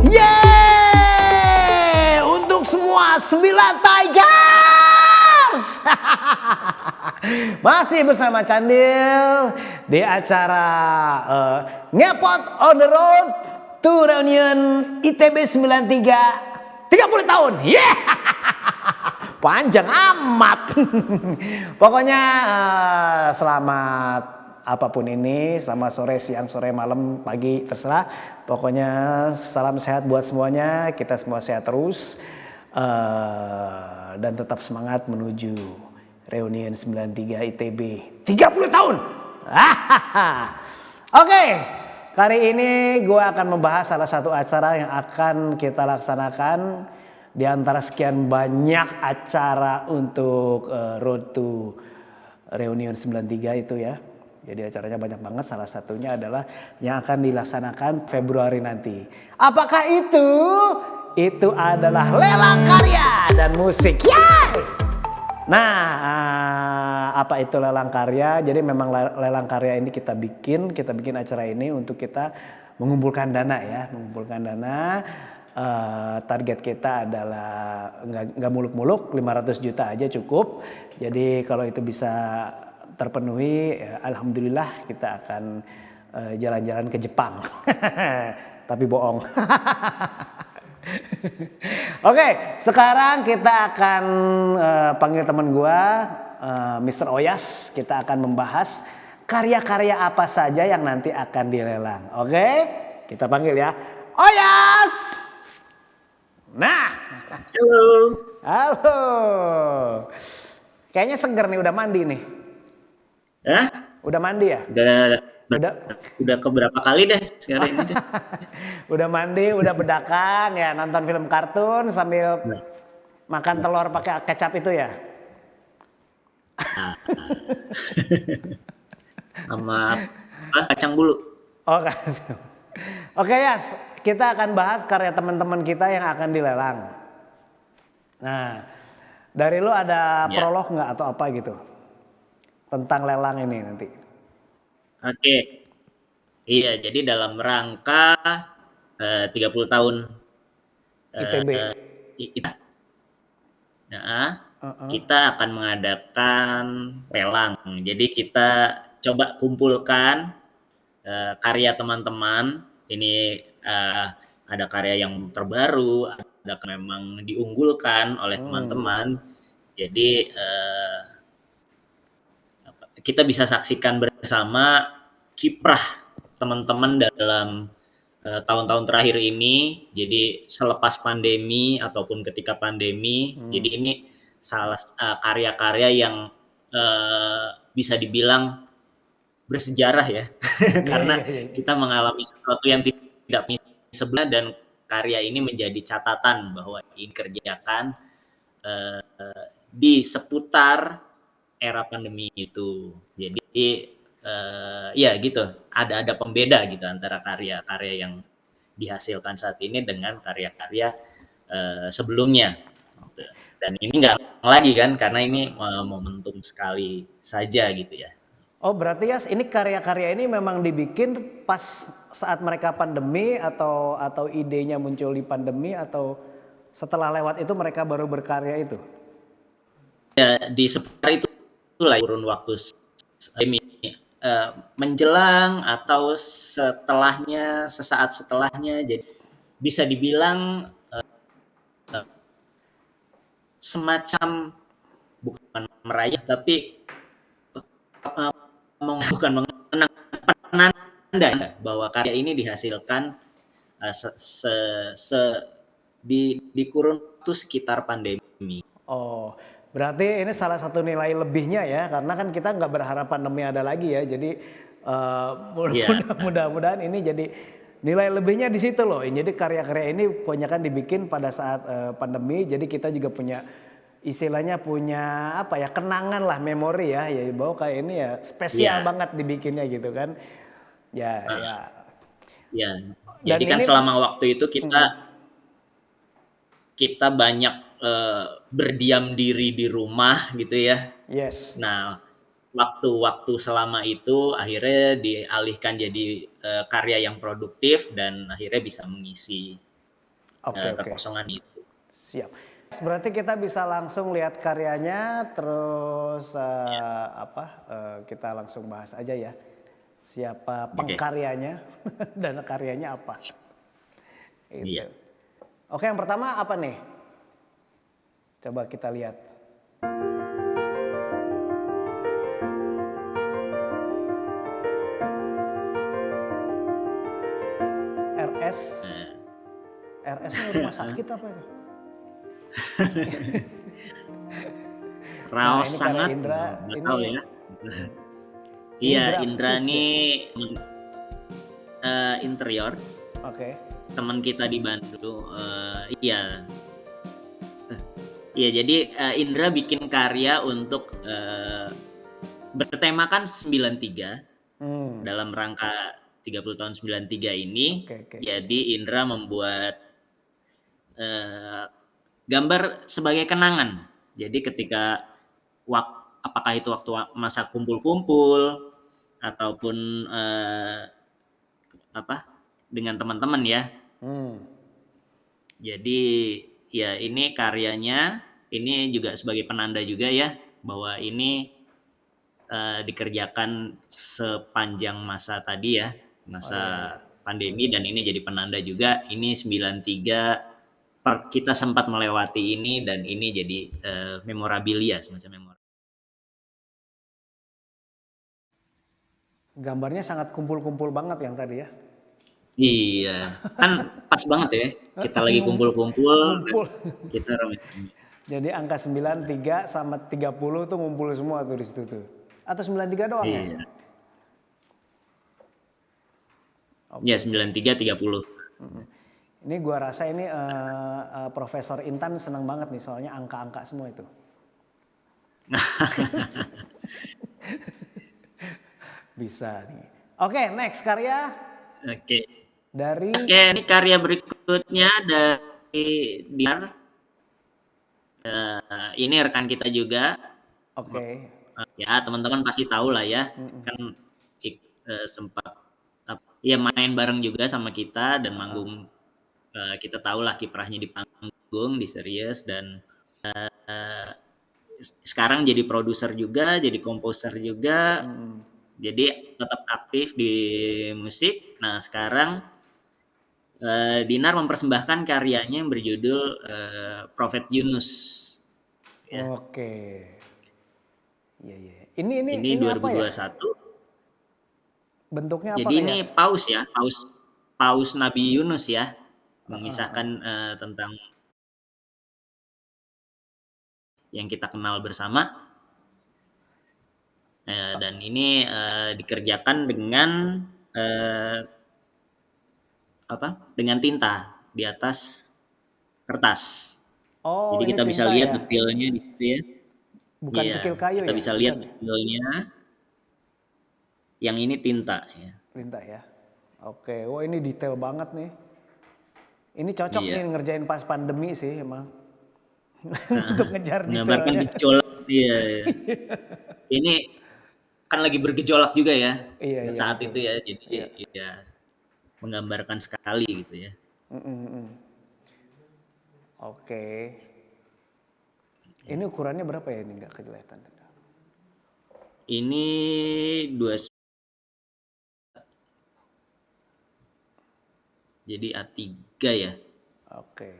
Yeay! Untuk semua 9 Tigers! Masih bersama Candil di acara Ngepot on the Road to Reunion ITB 93 30 tahun. Yeah! Panjang amat. Pokoknya selamat apapun ini, selamat sore, siang, sore, malam, pagi, terserah. Pokoknya salam sehat buat semuanya, kita semua sehat terus. Dan tetap semangat menuju Reunion 93 ITB 30 tahun. Oke, kali ini gue akan membahas salah satu acara yang akan kita laksanakan di antara sekian banyak acara untuk Road to Reunion 93 itu ya. Jadi acaranya banyak banget, salah satunya adalah yang akan dilaksanakan Februari nanti. Apakah itu? Itu adalah lelang karya dan musik. Yay! Nah, apa itu lelang karya? Jadi memang lelang karya ini kita bikin acara ini untuk kita mengumpulkan dana ya, mengumpulkan dana. Target kita adalah nggak muluk-muluk, 500 juta aja cukup. Jadi kalau itu bisa terpenuhi, ya, alhamdulillah kita akan jalan-jalan ke Jepang. Tapi bohong. Oke, sekarang kita akan panggil teman gua, Mr. Oyas. Kita akan membahas karya-karya apa saja yang nanti akan dilelang. Oke, kita panggil ya, Oyas. Nah, halo. Kayaknya seger nih, udah mandi nih. Udah mandi ya? Udah keberapa kali deh sekarang ini. Udah mandi, udah bedakan ya, nonton film kartun sambil makan telur pakai kecap itu ya? Sama kacang bulu. Oh, kacang. Oke ya, kita akan bahas karya teman-teman kita yang akan dilelang. Nah, dari lu ada prolog nggak atau apa gitu tentang lelang ini nanti? Oke. Iya, jadi dalam rangka 30 tahun ITB. Kita akan mengadakan lelang. Jadi kita coba kumpulkan karya teman-teman. Ini ada karya yang terbaru, ada memang diunggulkan oleh teman-teman. Jadi kita bisa saksikan bersama kiprah teman-teman dalam tahun-tahun terakhir ini. Jadi selepas pandemi ataupun ketika pandemi, jadi ini salah karya-karya yang bisa dibilang bersejarah ya. Karena kita mengalami sesuatu yang tidak sebelumnya, dan karya ini menjadi catatan bahwa ini kerjakan di seputar era pandemi itu. Jadi ya gitu, ada pembeda gitu antara karya-karya yang dihasilkan saat ini dengan karya-karya sebelumnya. Dan ini nggak lagi kan, karena ini momentum sekali saja gitu ya. Oh, berarti ya ini karya-karya ini memang dibikin pas saat mereka pandemi atau idenya muncul di pandemi, atau setelah lewat itu mereka baru berkarya itu? Ya, di seputar itu lah kurun waktu pandemi, menjelang atau setelahnya, sesaat setelahnya. Jadi bisa dibilang semacam bukan meraih tapi bukan mengenang, penanda bahwa karya ini dihasilkan di kurun waktu sekitar pandemi. Oh, berarti ini salah satu nilai lebihnya ya, karena kan kita nggak berharap pandemi ada lagi ya. Jadi mudah-mudahan ini jadi nilai lebihnya di situ loh. Jadi karya-karya ini kebanyakan dibikin pada saat pandemi. Jadi kita juga punya istilahnya punya apa ya, kenangan lah, memori ya bahwa kayak ini ya spesial banget dibikinnya gitu kan ya. Jadi kan selama waktu itu kita banyak berdiam diri di rumah gitu ya. Yes. Nah, waktu selama itu akhirnya dialihkan jadi karya yang produktif dan akhirnya bisa mengisi Oke. kekosongan itu. Siap. Berarti kita bisa langsung lihat karyanya, terus kita langsung bahas aja ya. Siapa Oke. pengkaryanya dan karyanya apa. Itu. Iya. Oke, yang pertama apa nih? Coba kita lihat. RS. RS ini rumah sakit apa ini? Nah, Raos ini karya sangat, Indra. nggak Ini tahu ya. ini Iya, Indra grafis nih ya. interior, Oke. teman kita di Bandung. Iya, iya. Jadi Indra bikin karya untuk bertemakan 93 dalam rangka 30 tahun 93 ini. Oke. Jadi Indra membuat gambar sebagai kenangan. Jadi ketika apakah itu waktu masa kumpul-kumpul ataupun dengan teman-teman ya. Jadi ya ini karyanya, ini juga sebagai penanda juga ya bahwa ini dikerjakan sepanjang masa tadi ya, masa pandemi, dan ini jadi penanda juga ini 93 kita sempat melewati ini, dan ini jadi memorabilia, semacam memorabilia. Gambarnya sangat kumpul-kumpul banget yang tadi ya. Iya, kan pas banget ya. Kita lagi kumpul-kumpul, Ngumpul. kita rame. Jadi angka 93 sama 30 tuh ngumpul semua tuh di situ tuh. Atau 93 doang ya? Iya. Ya, 93 30. Ini gua rasa ini Profesor Intan senang banget nih soalnya angka-angka semua itu. Bisa nih. Oke, next karya. Oke. Dari ini karya berikutnya dari Dinar. Ini rekan kita juga. Oke. Ya, teman-teman pasti tahu lah ya. Kan sempat ya main bareng juga sama kita dan manggung. Kita tahu lah kiprahnya di panggung, di Serius, dan sekarang jadi produser juga, jadi komposer juga. Jadi tetap aktif di musik. Nah, sekarang Dinar mempersembahkan karyanya yang berjudul Prophet Yunus. Ya. Oke. Iya. Ini 2021. apa ya? Bentuknya apa? Jadi ini paus ya, paus Nabi Yunus ya, mengisahkan tentang yang kita kenal bersama. Dan ini dikerjakan dengan dengan tinta di atas kertas. Oh, jadi kita bisa lihat detailnya di situ ya. Bukan cekil kayu kita ya? bisa lihat detailnya. Yang ini tinta ya. Tinta ya. Oke, wah ini detail banget nih. Ini cocok nih ngerjain pas pandemi sih emang. Untuk ngejar menggambarkan gejolak. Iya. Ini kan lagi bergejolak juga ya. Saat itu ya. Jadi ya menggambarkan sekali gitu ya. Oke. Ini ukurannya berapa ya? Ini nggak kelihatan. Ini 2. Jadi A3 ya. Oke.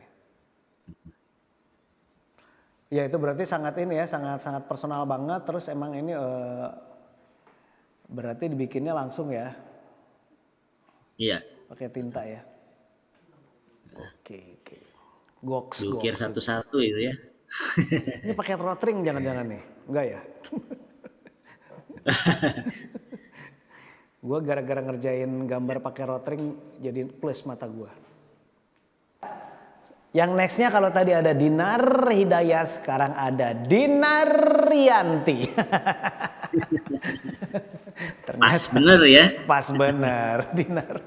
Ya itu berarti sangat ini ya, sangat personal banget. Terus emang ini berarti dibikinnya langsung ya? Iya. Pakai tinta ya. Oke. Goks. Diukir satu-satu itu ya. Ini pakai rotring jangan-jangan nih? Enggak ya? Gue gara-gara ngerjain gambar pakai rotring jadi plus mata gue. Yang nextnya kalau tadi ada Dinar Hidayat, sekarang ada Dinar Rianti. Pas bener ya. Pas bener Dinar.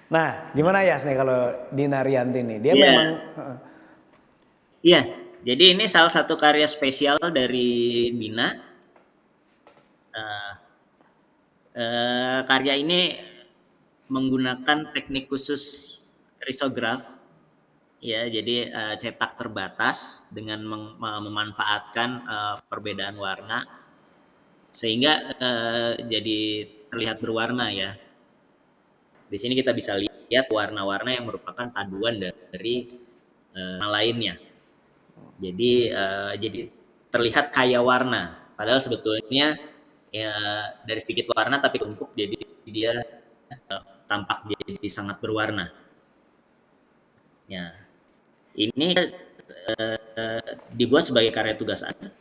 Nah gimana Yas nih kalau Dinar Rianti nih? Dia memang. Iya, jadi ini salah satu karya spesial dari Dina. Eee karya ini menggunakan teknik khusus risograf, ya. Jadi, cetak terbatas dengan memanfaatkan, perbedaan warna sehingga, jadi terlihat berwarna ya. Di sini kita bisa lihat warna-warna yang merupakan paduan dari, lainnya. Jadi terlihat kaya warna, padahal sebetulnya ya dari sedikit warna tapi tumpuk jadi dia, tampak jadi sangat berwarna. Ya, ini, dibuat sebagai karya tugas akhir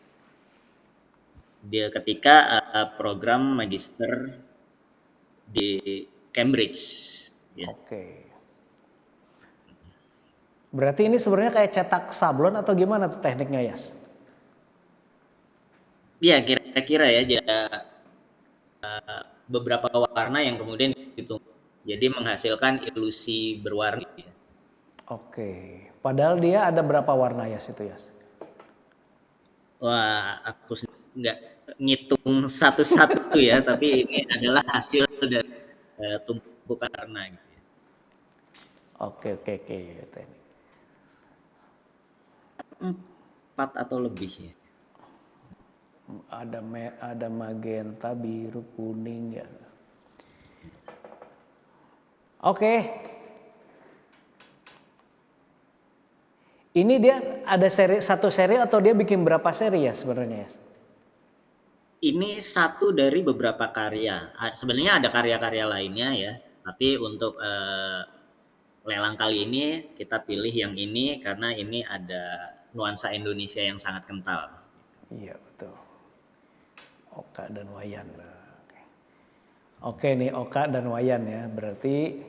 dia ketika, program magister di Cambridge, ya. Oke. Berarti ini sebenarnya kayak cetak sablon atau gimana tuh tekniknya, Yas? Iya, kira-kira ya, beberapa warna yang kemudian ditumpuk, jadi menghasilkan ilusi berwarna. Oke. Padahal dia ada berapa warna, Yas, itu, Yas? Wah, aku nggak ngitung satu-satu ya, tapi ini adalah hasil dari, tumpukan warna gitu ya. Oke, oke, oke. Teknik. 4 atau lebih ya. Ada magenta, biru, kuning ya. Oke. Ini dia ada satu seri atau dia bikin berapa seri ya sebenarnya, Yas? Ini satu dari beberapa karya. Sebenarnya ada karya-karya lainnya ya, tapi untuk, lelang kali ini kita pilih yang ini karena ini ada nuansa Indonesia yang sangat kental. Iya, betul. Oka dan Wayan. Oke nih, Oka dan Wayan ya. Berarti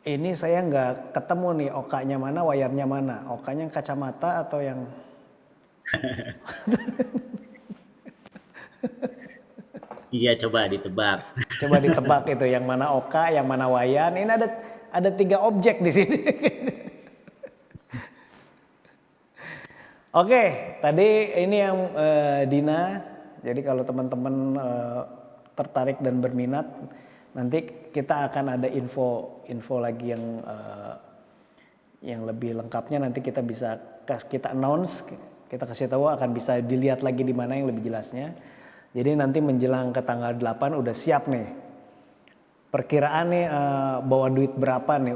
ini saya nggak ketemu nih Okanya mana, Wayannya mana. Okanya yang kacamata atau yang Iya, coba ditebak. coba ditebak itu yang mana Oka, yang mana Wayan. Ini ada 3 objek di sini. Oke, tadi ini yang Dina. Jadi kalau teman-teman tertarik dan berminat, nanti kita akan ada info lagi yang lebih lengkapnya. Nanti kita bisa kita announce, kita kasih tahu, akan bisa dilihat lagi di mana yang lebih jelasnya. Jadi nanti menjelang ke tanggal 8 udah siap nih. Perkiraan nih bawa duit berapa nih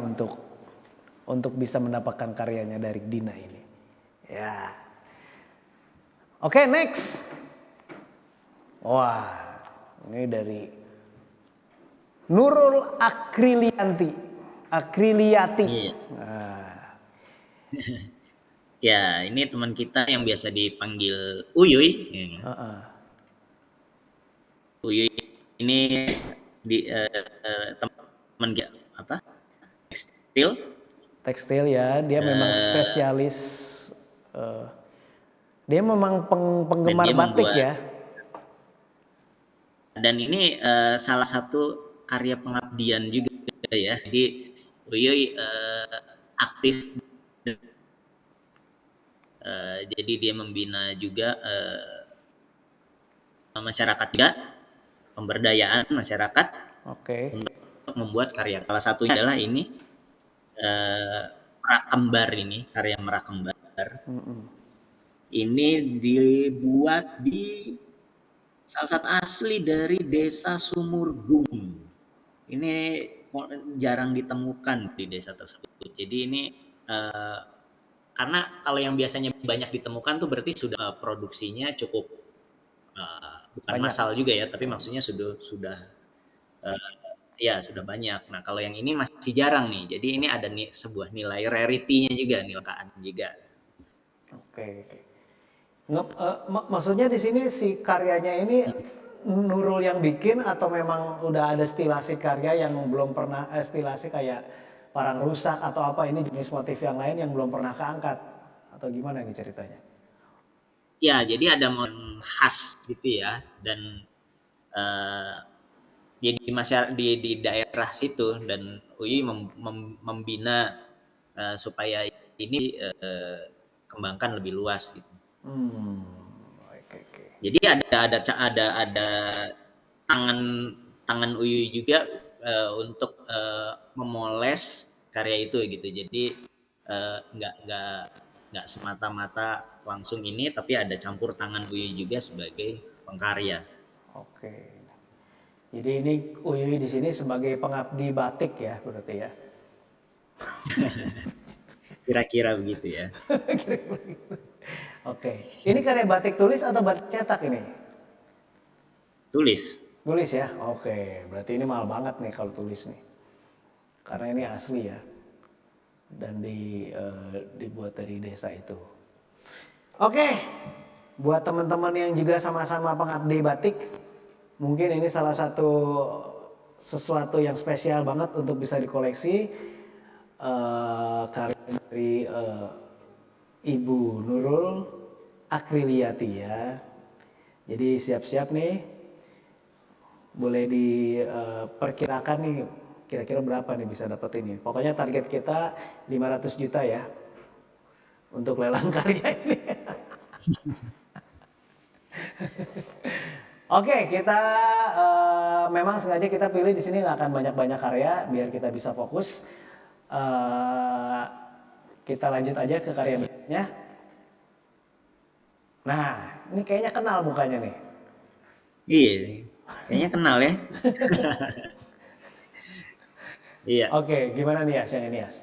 untuk bisa mendapatkan karyanya dari Dina ini. Ya. Oke, next. Wah, ini dari Nurul Akriliati. Iya. Nah, Ya, ini teman kita yang biasa dipanggil Uyuy. Ya. Uyuy ini teman kita apa? tekstil ya, dia memang spesialis. Dia memang penggemar dia batik membuat, ya. dan ini salah satu karya pengabdian juga ya. Jadi Uyuy aktif, jadi dia membina juga masyarakat juga, pemberdayaan masyarakat Oke. untuk membuat karya. Salah satunya adalah ini Merak Kembar, ini karya Merak Kembar. Ini dibuat di salah satu asli dari desa Sumurgung. Ini jarang ditemukan di desa tersebut. Jadi ini karena kalau yang biasanya banyak ditemukan tuh berarti sudah produksinya cukup bukan Banyak. massal juga ya, tapi maksudnya sudah ya sudah banyak. Nah kalau yang ini masih jarang nih. Jadi ini ada sebuah nilai rarity-nya juga, nilai juga. Oke. Maksudnya di sini si karyanya ini Nurul yang bikin atau memang udah ada stilasi karya yang belum pernah stilasi kayak parang rusak atau apa, ini jenis motif yang lain yang belum pernah keangkat atau gimana nih ceritanya? Ya, jadi ada momen khas gitu ya, dan jadi masyarakat di daerah situ, dan UI membina supaya ini kembangkan lebih luas gitu. Oke, oke. Jadi ada tangan tangan Uyuy juga untuk memoles karya itu gitu. Jadi nggak semata-mata langsung ini, tapi ada campur tangan Uyuy juga sebagai pengkarya. Oke. Jadi ini Uyuy di sini sebagai pengabdi batik ya berarti ya. Kira-kira begitu ya. Kira-kira gitu. Oke. Ini karya batik tulis atau batik cetak ini? Tulis. Tulis ya. Oke. Berarti ini mahal banget nih kalau tulis nih. Karena ini asli ya. Dan dibuat dari desa itu. Oke. Buat teman-teman yang juga sama-sama pengabdi batik, mungkin ini salah satu sesuatu yang spesial banget untuk bisa dikoleksi. Karya dari Ibu Nurul Akriliati ya. Jadi siap-siap nih, boleh diperkirakan nih kira-kira berapa nih bisa dapat ini. Pokoknya target kita 500 juta ya untuk lelang karya ini. Oke, kita memang sengaja kita pilih di sini nggak akan banyak-banyak karya biar kita bisa fokus. Kita lanjut aja ke karya berikutnya. Nah, ini kayaknya kenal mukanya nih. Iya, kayaknya kenal ya. Iya. Oke, gimana nih Yas yang ini Yas?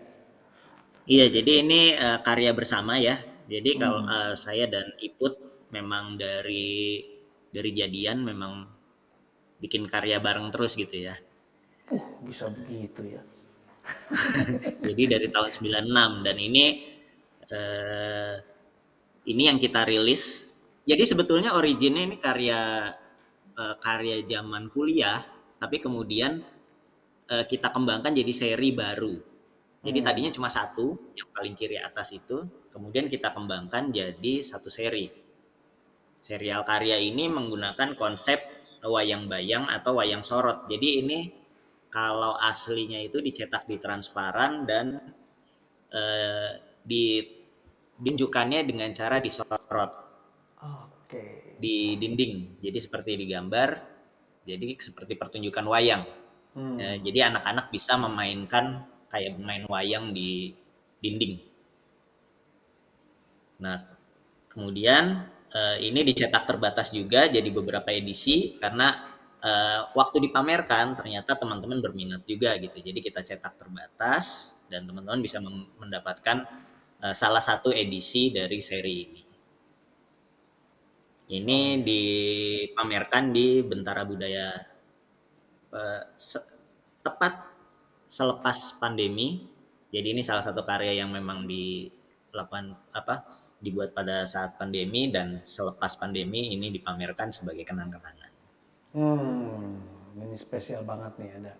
Iya, jadi ini karya bersama ya. Jadi kalau saya dan Iput memang dari jadian memang bikin karya bareng terus gitu ya. Bisa begitu ya. Jadi dari tahun 96 dan eh, ini yang kita rilis. Jadi sebetulnya originnya ini karya zaman kuliah, tapi kemudian kita kembangkan jadi seri baru. Jadi tadinya cuma satu, yang paling kiri atas itu, kemudian kita kembangkan jadi satu seri. Serial karya ini menggunakan konsep wayang bayang atau wayang sorot. Jadi ini kalau aslinya itu dicetak di transparan dan eh, di ditunjukkannya dengan cara disorot Oke. di dinding. Jadi seperti digambar, jadi seperti pertunjukan wayang. Jadi anak-anak bisa memainkan kayak bermain wayang di dinding. Nah, kemudian ini dicetak terbatas juga jadi beberapa edisi karena waktu dipamerkan ternyata teman-teman berminat juga gitu. Jadi kita cetak terbatas dan teman-teman bisa mendapatkan salah satu edisi dari seri ini. Ini dipamerkan di Bentara Budaya tepat selepas pandemi. Jadi ini salah satu karya yang memang dilakukan dibuat pada saat pandemi dan selepas pandemi ini dipamerkan sebagai kenang-kenangan. Ini spesial banget nih, ada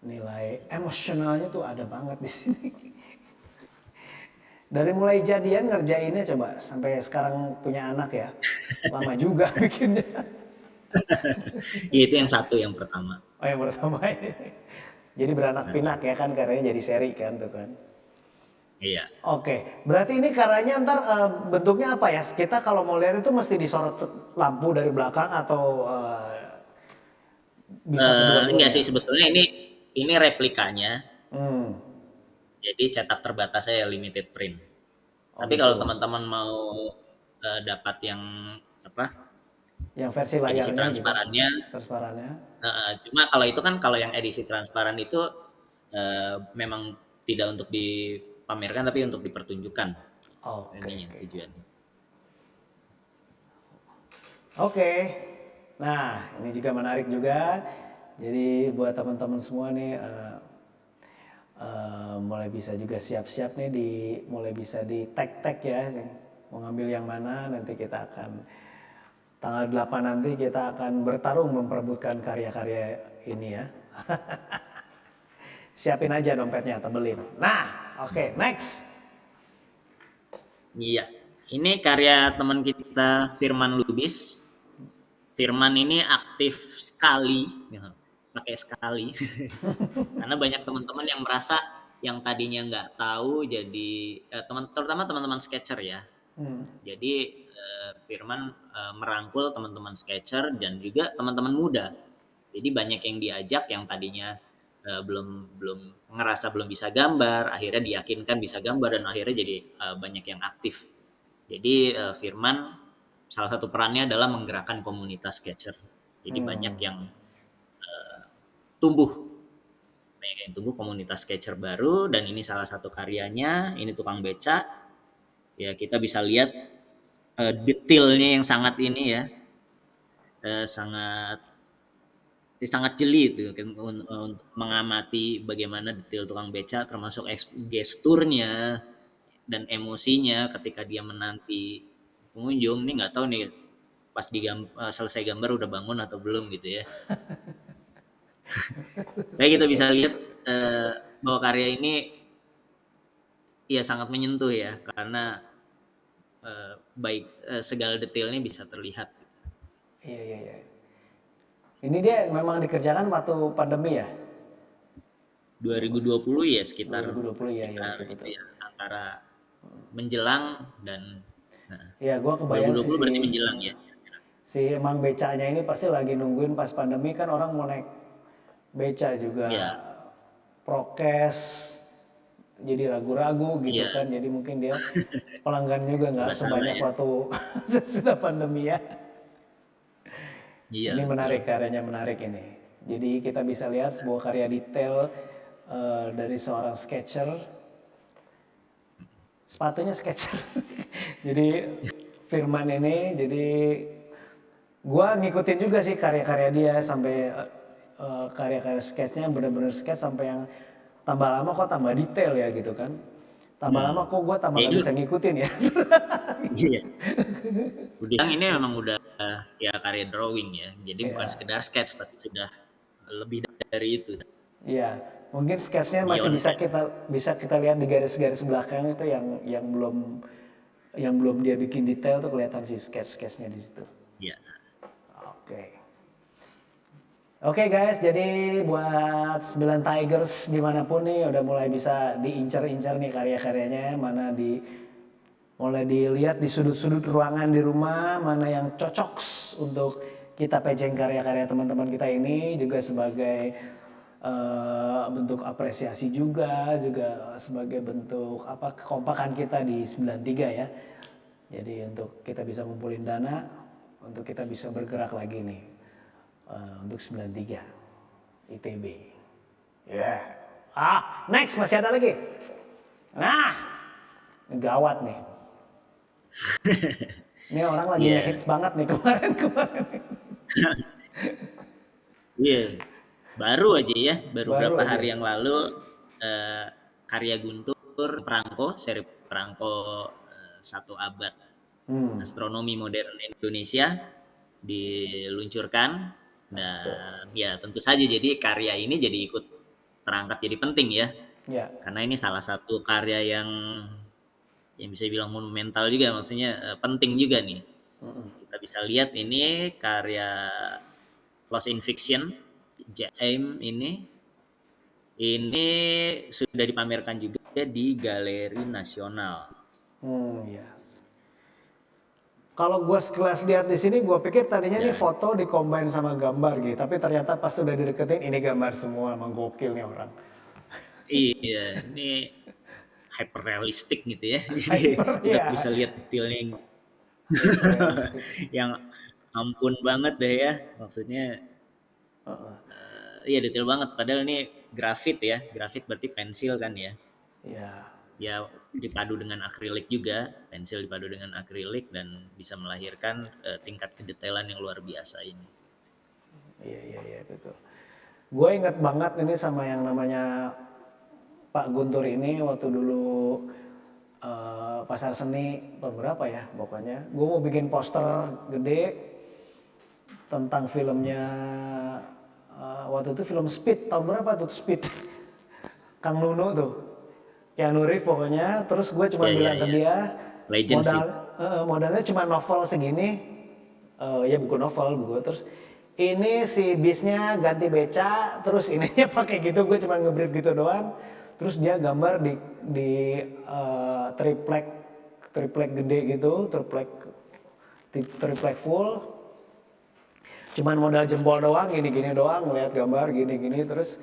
nilai emosionalnya tuh ada banget di sini. Dari mulai jadian ngerjainnya coba sampai sekarang punya anak ya, lama juga bikinnya. Itu yang satu yang pertama. Oh yang pertama ini. Jadi beranak pinak ya kan karyanya jadi seri kan tuh kan. Iya. Oke, berarti ini karyanya ntar bentuknya apa ya? Kita kalau mau lihat itu mesti disorot lampu dari belakang atau bisa Enggak kedua-duanya? sih sebetulnya ini replikanya. Hmm. Jadi cetak terbatas saya limited print. Oh Tapi kalau gitu. teman-teman mau dapat yang apa Yang versi edisi layarnya gitu, transparannya, transparannya. cuma kalau itu kan kalau yang edisi transparan itu memang tidak untuk dipamerkan tapi untuk dipertunjukkan. Oke, Ininya oke. tujuannya. Oke. Nah, ini juga menarik juga. Jadi buat teman-teman semua nih mulai bisa juga siap-siap nih mulai bisa di tag-tag ya. Mau ngambil yang mana nanti kita akan tanggal 8 nanti kita akan bertarung memperebutkan karya-karya ini ya. Siapin aja dompetnya, tebelin. Nah, oke, next. Iya, ini karya teman kita Firman Lubis. Firman ini aktif sekali, ya, pakai sekali, karena banyak teman-teman yang merasa yang tadinya nggak tahu jadi terutama teman-teman sketcher ya, Jadi Firman merangkul teman-teman sketcher dan juga teman-teman muda. Jadi banyak yang diajak yang tadinya belum belum ngerasa belum bisa gambar, akhirnya diyakinkan bisa gambar dan akhirnya jadi banyak yang aktif. Jadi Firman salah satu perannya adalah menggerakkan komunitas sketcher. Jadi banyak yang tumbuh, banyak yang tumbuh komunitas sketcher baru dan ini salah satu karyanya. Ini tukang beca. Ya kita bisa lihat detailnya yang sangat ini ya, sangat sangat jeli itu kan untuk mengamati bagaimana detail tukang beca termasuk gesturnya dan emosinya ketika dia menanti pengunjung. Ini nggak tahu nih pas selesai gambar udah bangun atau belum gitu ya. Tapi kita bisa lihat bahwa karya ini ya sangat menyentuh ya karena baik segala detailnya bisa terlihat. Iya, iya, iya. Ini dia memang dikerjakan waktu pandemi ya? 2020 ya sekitar 2020 ya, ya sekitar itu betul-betul. ya antara menjelang dan nah, Ya, gua kebayang sih 2020 berarti menjelang ya. si emang becanya ini pasti lagi nungguin pas pandemi kan orang mau naik beca juga Ya, prokes jadi ragu-ragu gitu iya, kan jadi mungkin dia pelanggan juga nggak sama-sama sebanyak ya. waktu sesudah pandemi ya. Iya, Ini betul. menarik, karyanya menarik ini. Jadi kita bisa lihat sebuah karya detail dari seorang sketcher. Sepatunya sketcher. Jadi Firman ini, jadi gua ngikutin juga sih karya-karya dia sampai karya-karya sketchnya bener-bener sketch sampai yang tambah lama kok tambah detail ya gitu kan. Tambah lama kok gua tambah Ya nggak ini bisa ngikutin ya. iya. Udah bilang ini memang udah ya karya drawing ya. Jadi bukan Ya, sekedar sketch tapi sudah lebih dari itu. iya. Mungkin sketchnya masih Beyond that. bisa kita lihat di garis-garis belakang itu yang belum dia bikin detail tuh kelihatan sih sketch-sketchnya di situ. Ya. Oke. Oke guys, jadi buat 9 Tigers dimanapun nih udah mulai bisa diincar-incar nih karya-karyanya, mulai dilihat di sudut-sudut ruangan di rumah, mana yang cocok untuk kita pejeng karya-karya teman-teman kita ini juga sebagai bentuk apresiasi juga sebagai bentuk apa kekompakan kita di 93 ya. Jadi untuk kita bisa ngumpulin dana, untuk kita bisa bergerak lagi nih untuk 93 ITB. Ya. Yeah. Next masih ada lagi. Nah, gawat nih. Ini orang lagi Iya. ngehits banget nih kemarin-kemarin. Iya. Baru aja ya, baru Baru berapa aja. hari yang lalu karya Guntur Perangko, seri Perangko satu abad astronomi modern Indonesia diluncurkan Betul. dan ya tentu saja jadi karya ini jadi ikut terangkat jadi penting ya Ya. karena ini salah satu karya yang bisa bilang monumental juga maksudnya penting juga nih kita bisa lihat ini karya Lost in Fiction JM ini sudah dipamerkan juga di Galeri Nasional. Ya. Kalau gue sekelas lihat di sini, gue pikir tadinya nih Dan foto dicombine sama gambar gitu, tapi ternyata pas sudah dideketin ini gambar semua, emang gokil nih orang. iya, ini hyper realistik gitu ya. Jadi Hyper kita ya, bisa lihat detailnya hyper realistik. yang ampun banget deh ya. Maksudnya iya detail banget. Padahal ini grafit ya. Grafit berarti pensil kan ya. Ya, Ya dipadu dengan akrilik juga. Pensil dipadu dengan akrilik dan bisa melahirkan tingkat kedetailan yang luar biasa ini. iya, iya, iya betul. Gue inget banget ini sama yang namanya Pak Guntur ini waktu dulu pasar seni tahun berapa ya pokoknya. Gue mau bikin poster gede tentang filmnya waktu itu film Speed tahun berapa tuh Speed Kang Nunu tuh Keanu Reeves pokoknya terus gue cuma Ya ya bilang ke ya. dia Legend modal sih. modalnya cuma novel segini ya buku novel buku terus ini si bisnya ganti beca terus ininya pakai gitu gue cuma ngebrief gitu doang terus dia gambar di triplek triplek gede gitu, triplek full. Cuman modal jempol doang, gini-gini doang, ngeliat gambar gini-gini terus.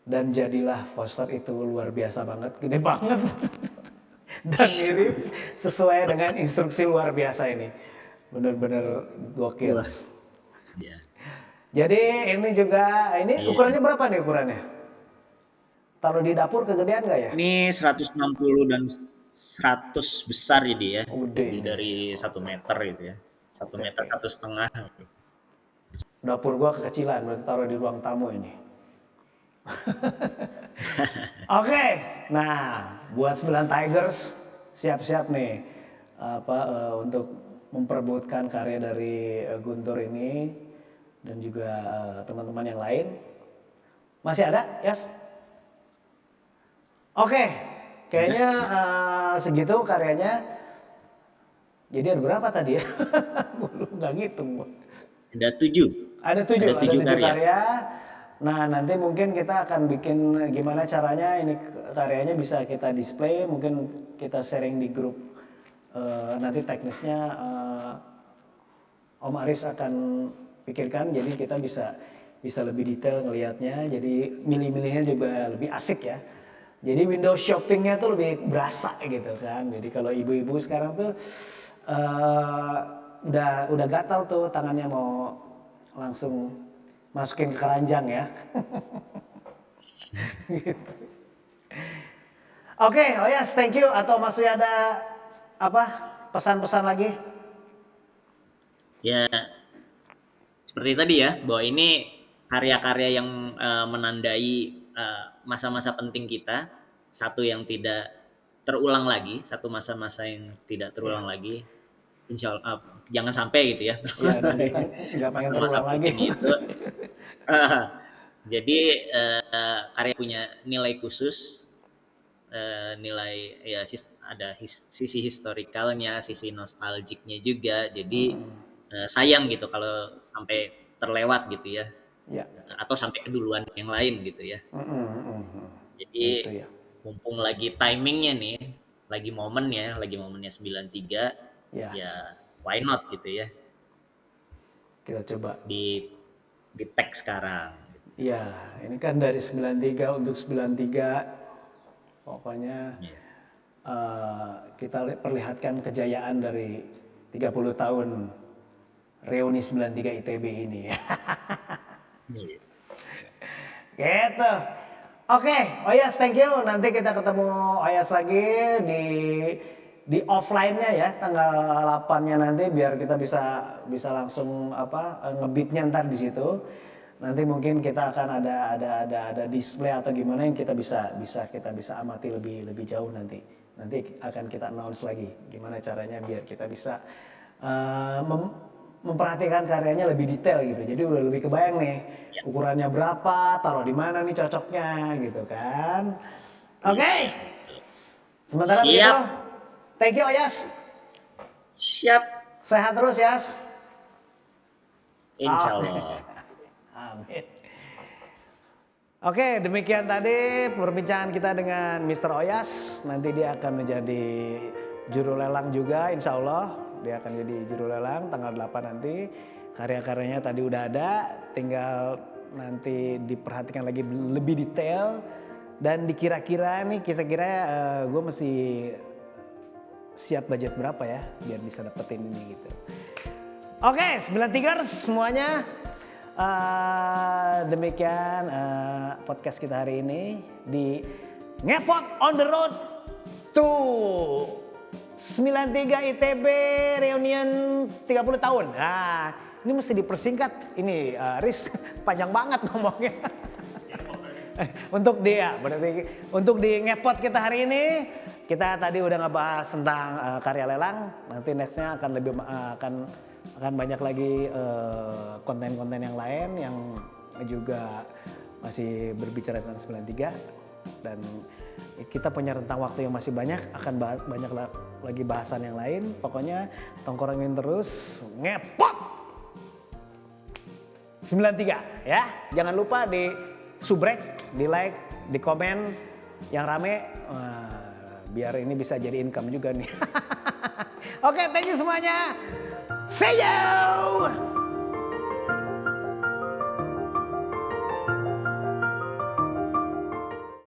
Dan jadilah poster itu luar biasa banget, gede banget. Dan mirip sesuai dengan instruksi luar biasa ini. Bener-bener gokil. Wah. Ya. Jadi ini juga, ini Iya. ukurannya berapa nih ukurannya? Taruh di dapur kegedean nggak ya? Ini 160 dan 100 besar jadi ya. Gede Lebih ini. dari 1 meter gitu ya. 1 meter, Oke. 1,5. Dapur gua kekecilan, berarti taruh di ruang tamu ini. Oke, nah buat 9 Tigers siap-siap nih untuk memperebutkan karya dari Guntur ini dan juga teman-teman yang lain. Masih ada, Yas? Oke, kayaknya segitu karyanya. Jadi ada berapa tadi ya? Belum nggak ngitung. Ada 7. Ada tujuh karya. karya. Nah nanti mungkin kita akan bikin gimana caranya ini karyanya bisa kita display, mungkin kita sharing di grup. Nanti teknisnya Om Aris akan pikirkan, jadi kita bisa lebih detail ngelihatnya, jadi milih-milihnya juga lebih asik ya. Jadi window shoppingnya tuh lebih berasa gitu kan. Jadi kalau ibu-ibu sekarang tuh udah gatal tuh tangannya mau langsung masukin ke keranjang ya. Gitu. Oke, oh yes, thank you. Atau masih ada apa pesan-pesan lagi? Ya, seperti tadi ya, bahwa ini karya-karya yang menandai masa-masa penting kita, satu yang tidak terulang lagi, satu masa-masa yang tidak terulang lagi. Insya Allah, jangan sampai gitu ya. Iya, nanti kan nggak pengen Masa terulang lagi. penting itu. Jadi karya punya nilai khusus, nilai ya ada sisi historikalnya, sisi nostalgiknya juga. Jadi sayang gitu kalau sampai terlewat gitu ya, Ya. atau sampai keduluan yang lain gitu ya. Jadi Itu ya. mumpung lagi timingnya nih, lagi momennya 93, Yes. ya why not gitu ya, Kita coba. di tag sekarang. Iya, ini kan dari 93 untuk 93. Pokoknya Iya. kita perlihatkan kejayaan dari 30 tahun reuni 93 ITB ini. Iya. Gitu. Oke, Oyas thank you. Nanti kita ketemu Oyas lagi di offline-nya ya, tanggal 8-nya nanti biar kita bisa langsung nge-beat-nya ntar di situ. Nanti mungkin kita akan ada display atau gimana yang kita bisa amati lebih jauh nanti. Nanti akan kita announce lagi gimana caranya biar kita bisa memperhatikan karyanya lebih detail gitu. Jadi udah lebih kebayang nih ukurannya berapa, taruh di mana nih cocoknya gitu kan. Oke. Sementara begitu, thank you Oyas. Siap. Sehat terus Yas. Insya Allah. Amin. Oke, demikian tadi perbincangan kita dengan Mr. Oyas. Nanti dia akan menjadi juru lelang juga, insya Allah. Dia akan jadi juru lelang tanggal 8 nanti. Karya-karyanya tadi udah ada, tinggal nanti diperhatikan lagi lebih detail. Dan dikira-kira nih, kira-kira gue mesti siap budget berapa ya, biar bisa dapetin ini gitu. Oke, 9 semuanya. Demikian podcast kita hari ini di Ngepot on the road to 93 ITB reunion 30 tahun. Nah, ini mesti dipersingkat. Ini Riz panjang banget ngomongnya. Untuk dia, berarti untuk di Ngepot kita hari ini kita tadi udah ngebahas tentang karya lelang. Nanti nextnya akan lebih akan banyak lagi konten-konten yang lain yang juga masih berbicara tentang 93 dan kita punya rentang waktu yang masih banyak, akan banyak lagi bahasan yang lain. Pokoknya tongkrongin terus Ngepot 93 ya. Jangan lupa di subrek, di like, di komen yang rame biar ini bisa jadi income juga nih. Oke, thank you semuanya. See you.